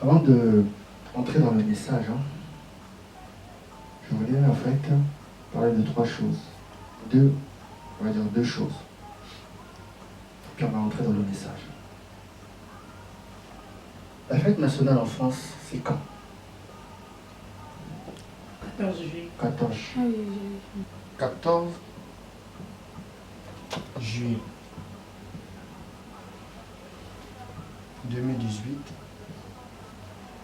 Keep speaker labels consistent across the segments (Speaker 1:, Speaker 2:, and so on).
Speaker 1: Avant de entrer dans le message, je voulais en fait parler de trois choses. On va dire deux choses. Puis on va entrer dans le message. La fête nationale en France, c'est quand?
Speaker 2: 14 juillet.
Speaker 1: 14 juillet 2018.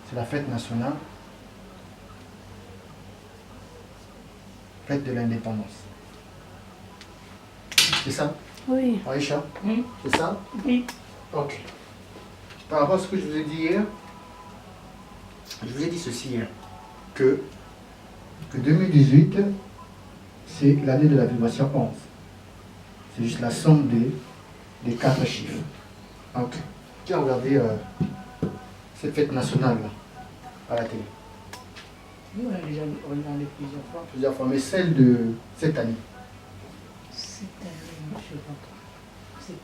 Speaker 1: C'est la fête nationale. Fête de l'indépendance. C'est ça?
Speaker 3: Oui.
Speaker 1: Aïcha?
Speaker 2: Oui.
Speaker 1: C'est ça?
Speaker 2: Oui.
Speaker 1: Ok. Par rapport à ce que je vous ai dit hier, je vous ai dit ceci hier, que 2018, c'est l'année de la vibration 11. C'est juste la somme des 4 chiffres. Ok. Qui a regardé cette fête nationale-là à la télé?
Speaker 2: Oui, on a déjà regardé plusieurs fois.
Speaker 1: Plusieurs fois, mais celle de cette année.
Speaker 2: Cette année, je ne sais pas. C'est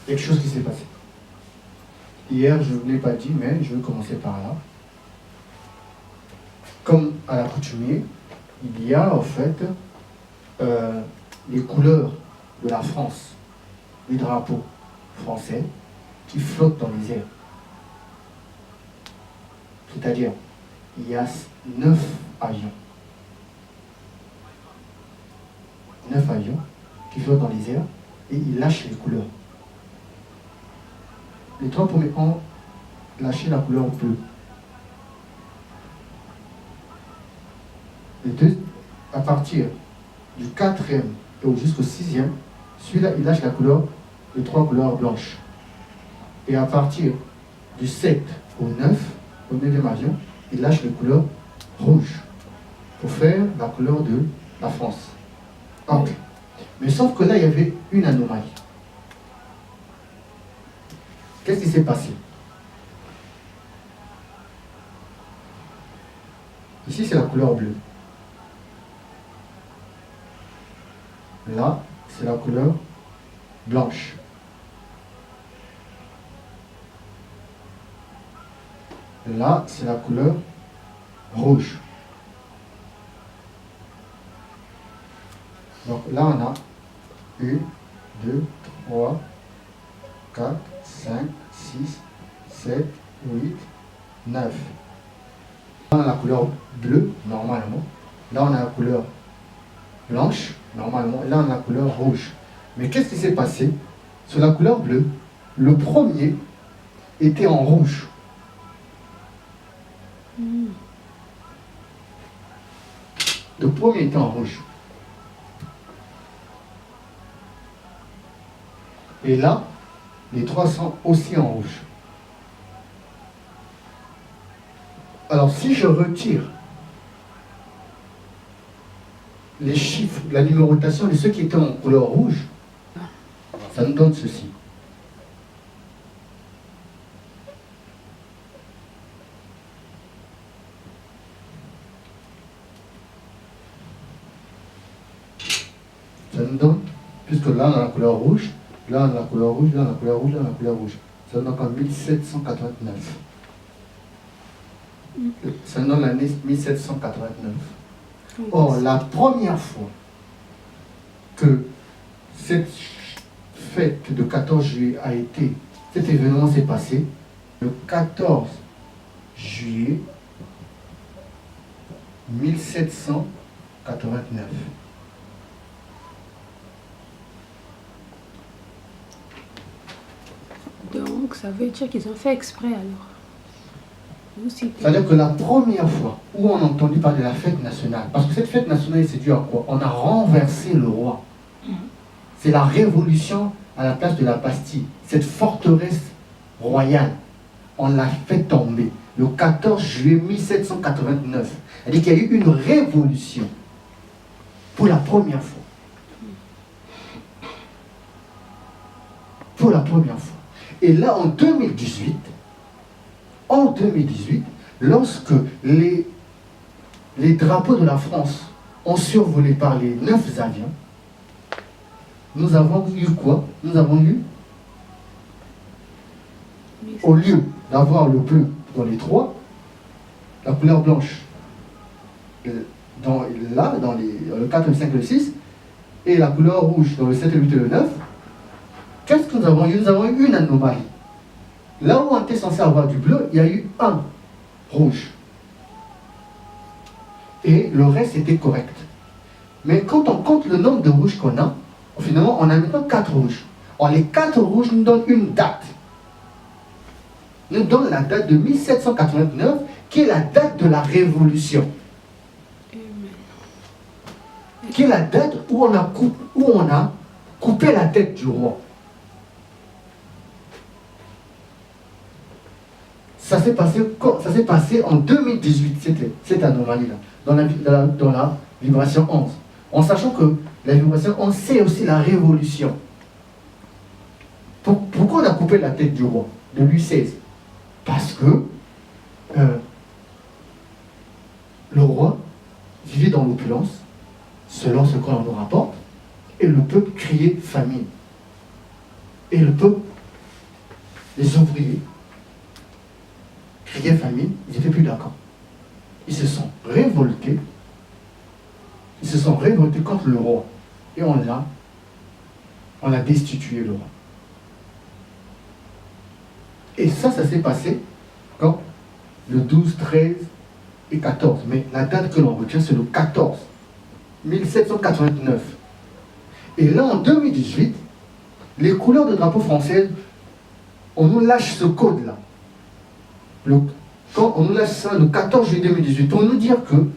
Speaker 1: Quelque chose qui s'est passé. Hier, je ne l'ai pas dit, mais je vais commencer par là. Comme à l'accoutumée, il y a en fait les couleurs de la France, les drapeaux français qui flottent dans les airs. C'est-à-dire, il y a 9 avions. 9 avions qui flottent dans les airs et ils lâchent les couleurs. Les 3 premiers ont lâché la couleur bleue. Les deux, à partir du 4e et jusqu'au 6e, celui-là, il lâche la couleur, les 3 couleurs blanches. Et à partir du 7 au 9, au 9e avion, il lâche les couleurs rouges pour faire la couleur de la France. Ok. Mais sauf que là, il y avait une anomalie. Qu'est-ce qui s'est passé? Ici, c'est la couleur bleue. Là, c'est la couleur blanche. Là, c'est la couleur rouge. Donc là, on a 1, 2, 3, 4, 5, 6, 7, 8, 9. Là, on a la couleur bleue, normalement. Là, on a la couleur blanche, normalement. Là, on a la couleur rouge. Mais qu'est-ce qui s'est passé? Sur la couleur bleue, le premier était en rouge. Le premier était en rouge. Et là, les 3 sont aussi en rouge. Alors, si je retire les chiffres, la numérotation de ceux qui étaient en couleur rouge, ça nous donne ceci. Ça nous donne, puisque là on a la couleur rouge, là on a la couleur rouge, là on a la couleur rouge, là on a la couleur rouge. Ça nous donne en 1789. Ça nous donne l'année 1789. Or, la première fois que cette fête de 14 juillet a été, cet événement s'est passé, le 14 juillet 1789.
Speaker 3: Donc, ça veut dire qu'ils ont fait exprès alors.
Speaker 1: C'est-à-dire que la première fois où on a entendu parler de la fête nationale, parce que cette fête nationale, c'est dû à quoi? On a renversé le roi. C'est la révolution à la place de la Bastille. Cette forteresse royale, on l'a fait tomber le 14 juillet 1789. C'est-à-dire qu'il y a eu une révolution pour la première fois. Pour la première fois. Et là, en 2018, lorsque les drapeaux de la France ont survolé par les 9 avions, nous avons eu quoi? Nous avons eu, au lieu d'avoir le bleu dans les 3, la couleur blanche dans le 4, le 5 et le 6, et la couleur rouge dans le 7, le 8 et le 9, qu'est-ce que nous avons eu? Nous avons eu une anomalie. Là où on était censé avoir du bleu, il y a eu un rouge. Et le reste était correct. Mais quand on compte le nombre de rouges qu'on a, finalement, on a maintenant 4 rouges. Or, les 4 rouges nous donnent une date. Nous donnent la date de 1789, qui est la date de la Révolution. Qui est la date où on a coupé la tête du roi. Ça s'est passé en 2018, cette anomalie-là, dans la vibration 11. En sachant que la vibration 11, c'est aussi la Révolution. Pourquoi on a coupé la tête du roi, de Louis XVI? Parce que le roi vivait dans l'opulence, selon ce qu'on nous rapporte, et le peuple criait famine. Et le peuple, les ouvriers, criaient famine, ils n'étaient plus d'accord. Ils se sont révoltés. Ils se sont révoltés contre le roi. Et on a destitué le roi. Et ça s'est passé quand le 12, 13 et 14. Mais la date que l'on retient, c'est le 14, 1789. Et là, en 2018, les couleurs de drapeau français, on nous lâche ce code-là. Quand on nous lâche ça le 14 juillet 2018, pour nous dire que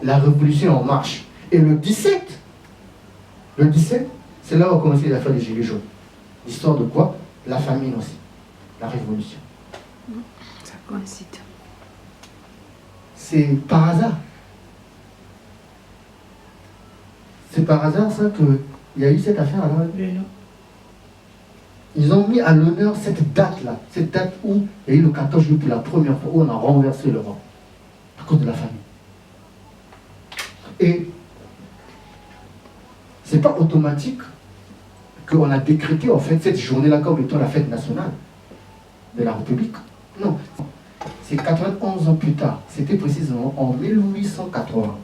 Speaker 1: la révolution est en marche. Et le 17, c'est là où on a commencé l'affaire des Gilets jaunes. L'histoire de quoi? La famine aussi. La révolution.
Speaker 3: Ça coïncide.
Speaker 1: C'est par hasard. C'est par hasard ça qu'il y a eu cette affaire-là. Ils ont mis à l'honneur cette date-là, cette date où il y a eu le 14 juillet pour la première fois, où on a renversé le roi, à cause de la famille. Et c'est pas automatique qu'on a décrété en fait cette journée-là comme étant la fête nationale de la République. Non, c'est 91 ans plus tard, c'était précisément en 1880.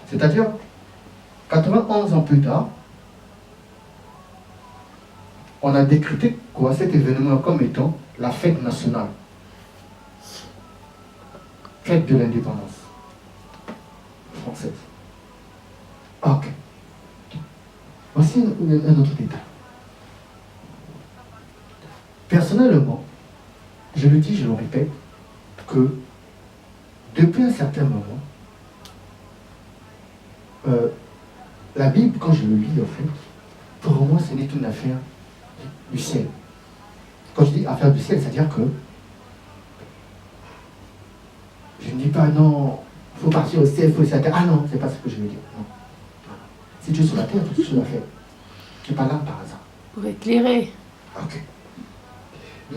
Speaker 1: C'est-à-dire, 91 ans plus tard, on a décrété quoi, cet événement comme étant la fête nationale. Fête de l'indépendance française. Ok. Voici un autre détail. Personnellement, je le dis, je le répète, que depuis un certain moment, la Bible, quand je le lis, en fait, pour moi, ce n'est une affaire du ciel. Quand je dis affaire du ciel, c'est-à-dire que je ne dis pas non, il faut partir au ciel, il faut sur la terre. Ah non, c'est pas ce que je veux dire. Non. Si tu es sur la terre, tu es sur la terre. Tu n'es pas là par hasard.
Speaker 3: Pour éclairer.
Speaker 1: Ok.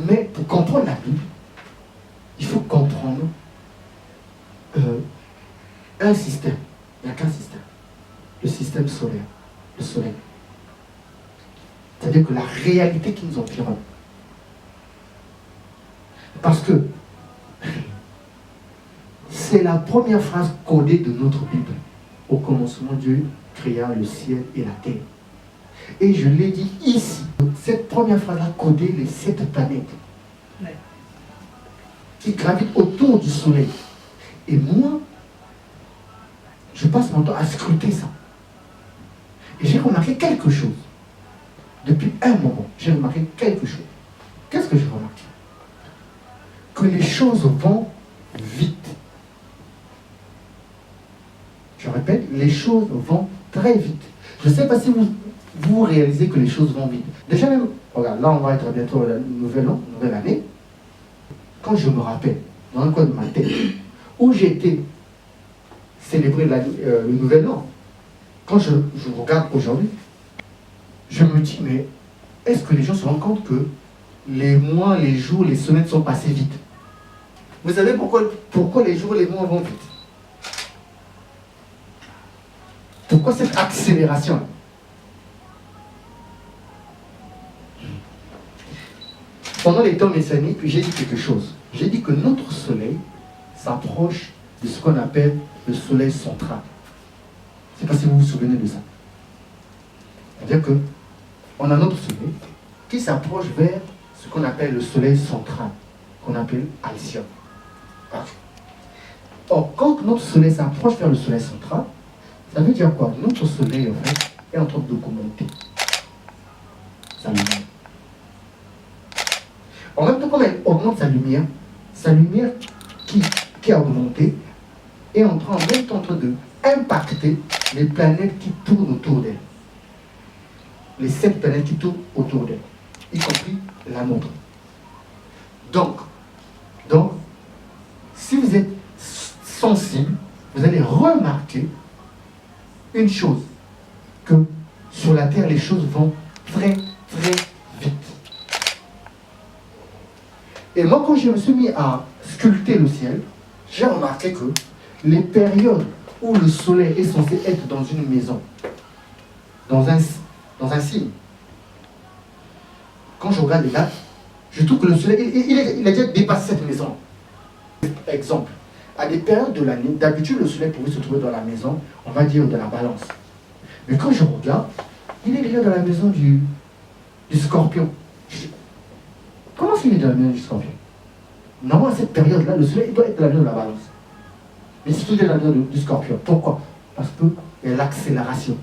Speaker 1: Mais pour comprendre la Bible, il faut comprendre un système. Il n'y a qu'un système. Le système solaire. Le soleil. C'est-à-dire que la réalité qui nous environne. Parce que c'est la première phrase codée de notre Bible. Au commencement, Dieu créa le ciel et la terre. Et je l'ai dit ici, cette première phrase a codé les 7 planètes qui gravitent autour du soleil. Et moi, je passe mon temps à scruter ça. Et j'ai remarqué quelque chose. Depuis un moment, j'ai remarqué quelque chose. Qu'est-ce que j'ai remarqué? Que les choses vont vite. Je répète, les choses vont très vite. Je ne sais pas si vous réalisez que les choses vont vite. Déjà même, regarde, là on va être bientôt à la nouvelle année. Quand je me rappelle, dans le coin de ma tête, où j'étais célébrer le nouvel an, quand je regarde aujourd'hui, je me dis, mais est-ce que les gens se rendent compte que les mois, les jours, les semaines sont passés vite? Vous savez pourquoi les jours et les mois vont vite? Pourquoi cette accélération? pendant les temps messianiques, j'ai dit quelque chose. J'ai dit que notre soleil s'approche de ce qu'on appelle le soleil central. Je ne sais pas si vous vous souvenez de ça. C'est-à-dire qu'on a notre soleil qui s'approche vers ce qu'on appelle le soleil central, qu'on appelle Alcyon. Or, quand notre soleil s'approche vers le soleil central, ça veut dire quoi? Notre soleil, en fait, est en train de commenter sa lumière. En même temps, quand elle augmente sa lumière qui a augmenté est en même temps en train de impacter les planètes qui tournent autour d'elle. Les 7 planètes qui tournent autour d'elle, y compris la nôtre. Donc, si vous êtes sensible, vous allez remarquer une chose, que sur la Terre, les choses vont très, très vite. Et moi, quand je me suis mis à sculpter le ciel, j'ai remarqué que les périodes où le soleil est censé être dans une maison, dans un signe, quand je regarde les dates, je trouve que le soleil, il a déjà dépassé cette maison. Exemple, à des périodes de l'année, d'habitude le soleil pouvait se trouver dans la maison, on va dire de la balance. Mais quand je regarde, il est déjà dans la maison du scorpion. Comment est-ce qu'il est dans la maison du scorpion? Normalement, à cette période-là, le soleil doit être dans la maison de la balance. Mais c'est toujours dans la maison du scorpion. Pourquoi? Parce qu'il y a l'accélération.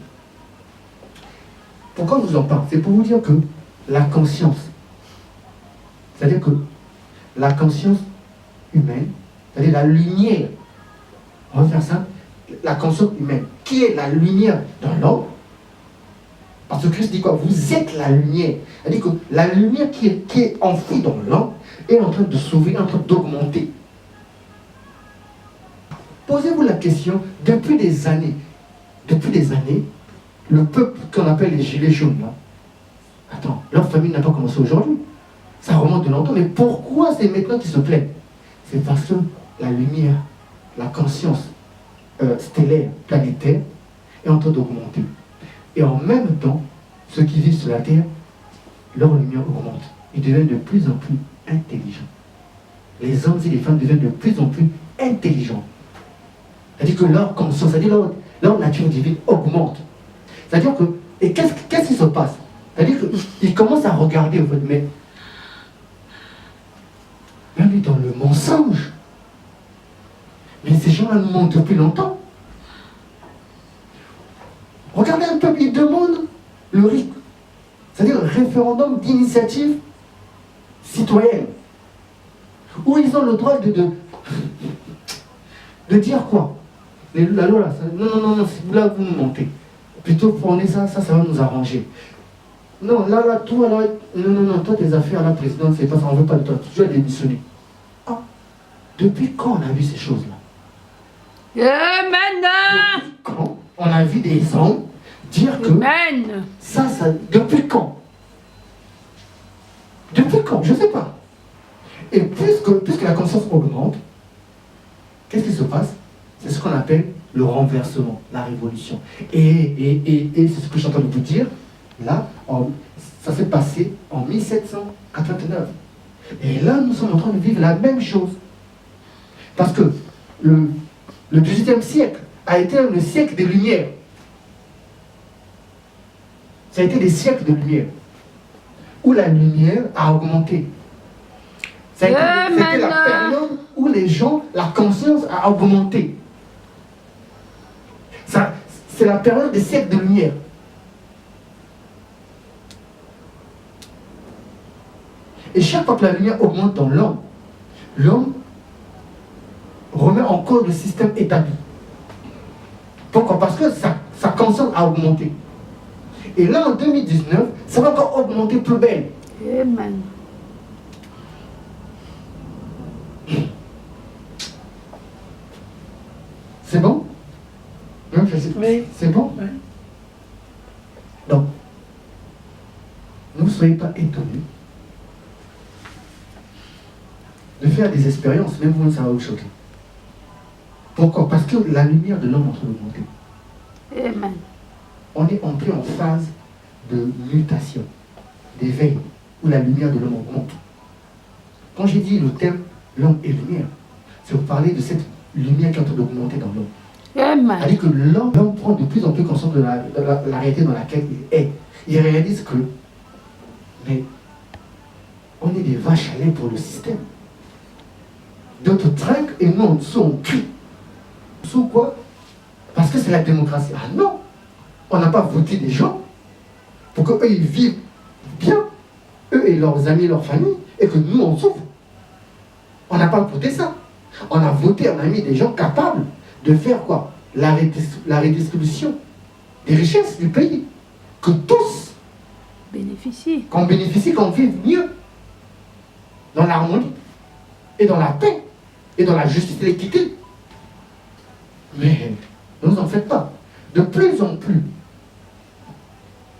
Speaker 1: Pourquoi je vous en parle? C'est pour vous dire que la conscience, c'est-à-dire que la conscience humaine, c'est-à-dire la lumière, on va faire ça, la conscience humaine, qui est la lumière dans l'homme, parce que Christ dit quoi? Vous êtes la lumière. C'est-à-dire que la lumière qui est enfouie dans l'homme est en train de s'ouvrir, en train d'augmenter. Posez-vous la question, depuis des années, le peuple qu'on appelle les gilets jaunes, là, attends, leur famille n'a pas commencé aujourd'hui. Ça remonte de longtemps, mais pourquoi c'est maintenant qu'ils se plaignent? C'est parce que la lumière, la conscience stellaire, planétaire, est en train d'augmenter. Et en même temps, ceux qui vivent sur la Terre, leur lumière augmente. Ils deviennent de plus en plus intelligents. Les hommes et les femmes deviennent de plus en plus intelligents. C'est-à-dire que leur conscience, c'est-à-dire leur nature divine augmente. C'est-à-dire que, et qu'est-ce qui se passe? C'est-à-dire qu'ils commencent à regarder, en fait, mais même dans le mensonge. Mais ces gens-là nous mentent depuis longtemps. Regardez un peuple, ils demandent le RIC, c'est-à-dire le référendum d'initiative citoyenne, où ils ont le droit de dire quoi? La loi là, non, là vous nous mentez. Plutôt prenez ça va nous arranger. Non, là, toi, là, non, toi tes affaires, la présidente, c'est pas ça, on veut pas de toi, tu dois démissionner. Ah, depuis quand on a vu ces choses-là?
Speaker 3: Maintenant.
Speaker 1: Depuis quand on a vu des hommes dire que ça, depuis quand? Depuis quand? Je ne sais pas. Et puisque la conscience augmente, qu'est-ce qui se passe? C'est ce qu'on appelle le renversement, la révolution. Et c'est ce que je suis en train de vous dire. Là, ça s'est passé en 1789. Et là, nous sommes en train de vivre la même chose. Parce que le XVIIIe siècle a été le siècle des Lumières. Ça a été des siècles de lumière, où la lumière a augmenté. C'était la période où les gens, la conscience a augmenté. C'est la période des siècles de lumière. Et chaque fois que la lumière augmente dans l'homme, l'homme remet en cause le système établi. Pourquoi? Parce que sa conscience a augmenté. Et là, en 2019, ça va encore augmenter plus belle.
Speaker 3: Amen.
Speaker 1: C'est bon?
Speaker 2: Oui.
Speaker 1: C'est bon?
Speaker 2: Oui.
Speaker 1: Donc, ne soyez pas étonnés de faire des expériences, même vous, ça va vous choquer. Pourquoi? Parce que la lumière de l'homme est en train d'augmenter.
Speaker 3: Amen.
Speaker 1: On est entré en phase de mutation, d'éveil, où la lumière de l'homme augmente. Quand j'ai dit le thème l'homme et lumière, c'est pour parler de cette lumière qui est en train d'augmenter dans l'homme.
Speaker 3: Amen.
Speaker 1: C'est-à-dire que l'homme prend de plus en plus conscience de la réalité dans laquelle il est. Il réalise que, mais on est des vaches à lait pour le système. D'autres trinquent et nous en dessous on crie. Sous quoi? Parce que c'est la démocratie. Ah non! On n'a pas voté des gens pour qu'eux ils vivent bien, eux et leurs amis, leurs familles, et que nous on souffre. On n'a pas voté ça. On a voté, on a mis des gens capables de faire quoi? La redistribution des richesses du pays. Que tous
Speaker 3: Bénéficier.
Speaker 1: qu'on bénéficie, qu'on vive mieux. Dans l'harmonie, et dans la paix, et dans la justice et l'équité. Mais ne vous en faites pas. De plus en plus,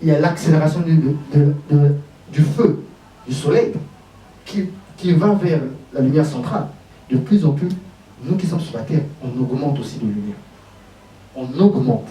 Speaker 1: il y a l'accélération du feu, du soleil, qui va vers la lumière centrale. De plus en plus, nous qui sommes sur la terre, on augmente aussi de lumière. On augmente.